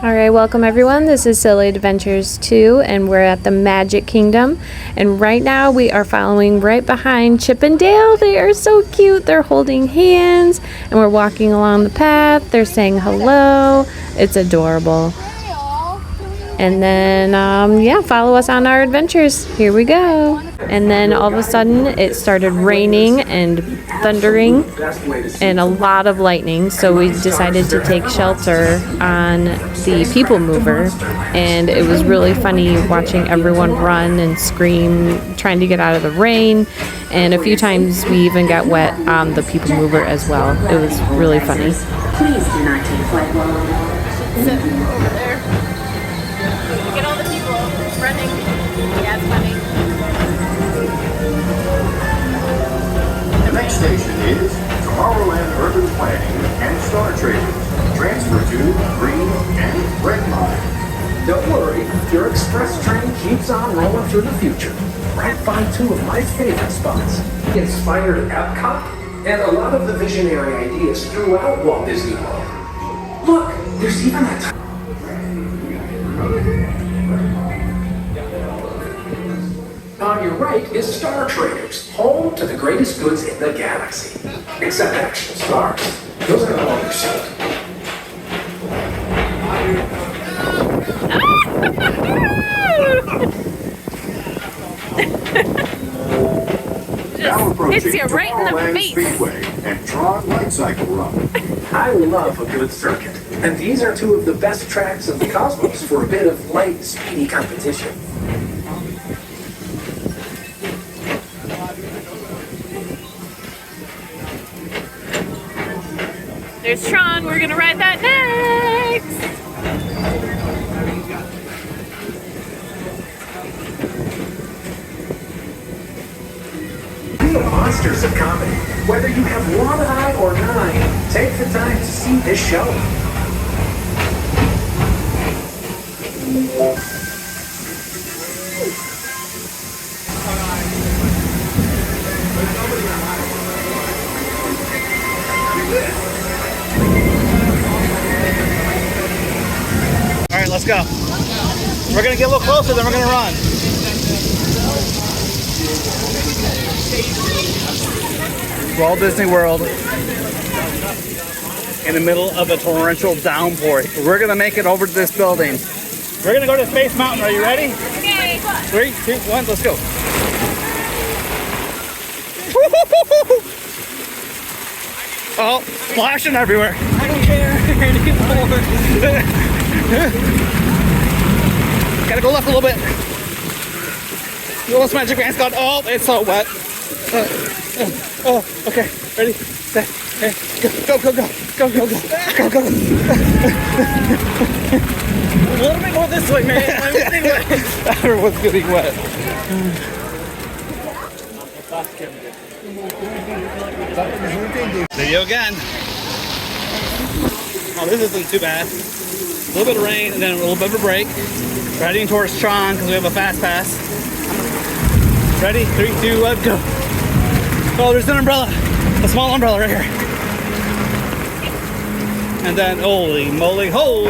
Alright, welcome everyone. This is SillyAdventuresTo and we're at the Magic Kingdom. And right now we are following right behind Chip and Dale. They are so cute. They're holding hands and we're walking along the path. They're saying hello. It's adorable. And then, yeah, follow us on our adventures. Here we go. And then all of a sudden it started raining and thundering and a lot of lightning. So we decided to take shelter on the People Mover. And it was really funny watching everyone run and scream, trying to get out of the rain. And a few times we even got wet on the People Mover as well. It was really funny. Please do not take flight while on Over there. Look at all the people running. Yeah, it's funny. The next station is Tomorrowland Urban Planning and Star Traders. Transfer to Green and Red Line. Don't worry, your express train keeps on rolling through the future. Right by two of my favorite spots. Inspired Epcot and a lot of the visionary ideas throughout Walt Disney World. Look, there's even a on your right is Star Traders, home to the greatest goods in the galaxy. Except actual stars. Those are all your set. Now approaching hits you right in the Tomorrowland face. Speedway and Tron Light Cycle Run. I love a good circuit, and these are two of the best tracks of the cosmos for a bit of light, speedy competition. There's Tron. We're gonna ride that next. We are monsters of comedy. Whether you have one eye or nine, take the time to see this show. All right, let's go. We're gonna get a little closer, then we're gonna run. Walt Disney World in the middle of a torrential downpour. We're gonna make it over to this building. We're gonna go to Space Mountain. Are you ready? Okay. 3, 2, 1, let's go. Oh, splashing everywhere. I don't care anymore. Gotta go left a little bit. Little magic man's gone. Oh, it's so wet. Oh, okay. Ready, set, hey, go, go, go, go, go, go, go, go, go. A little bit more this way, man. I'm getting wet. Everyone's getting wet. Video again. Oh, this isn't too bad. A little bit of rain and then a little bit of a break. We're heading towards Tron because we have a fast pass. Ready? 3, 2, 1, go. Oh, there's an umbrella. A small umbrella right here. And then, holy moly, ho!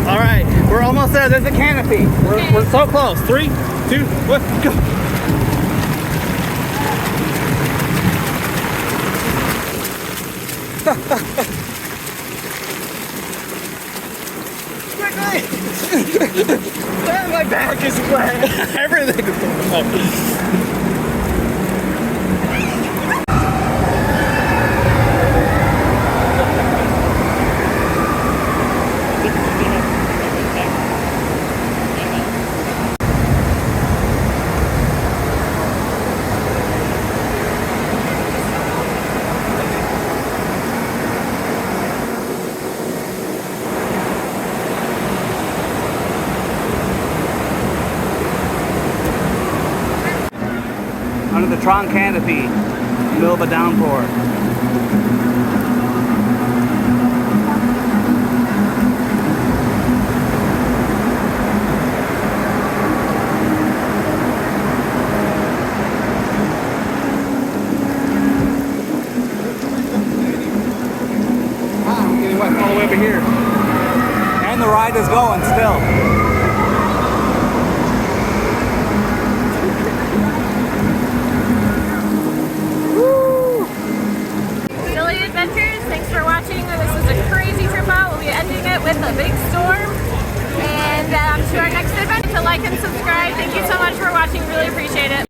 All right, we're almost there. There's a canopy. We're so close. 3, 2, 1, go. My back is wet. Everything is wet. Under the Tron canopy, in the middle of a downpour. way over here. And the ride is going still. Silly Adventures, thanks for watching. This was a crazy trip out. We'll be ending it with a big storm. And to our next adventure, like and subscribe. Thank you so much for watching. Really appreciate it.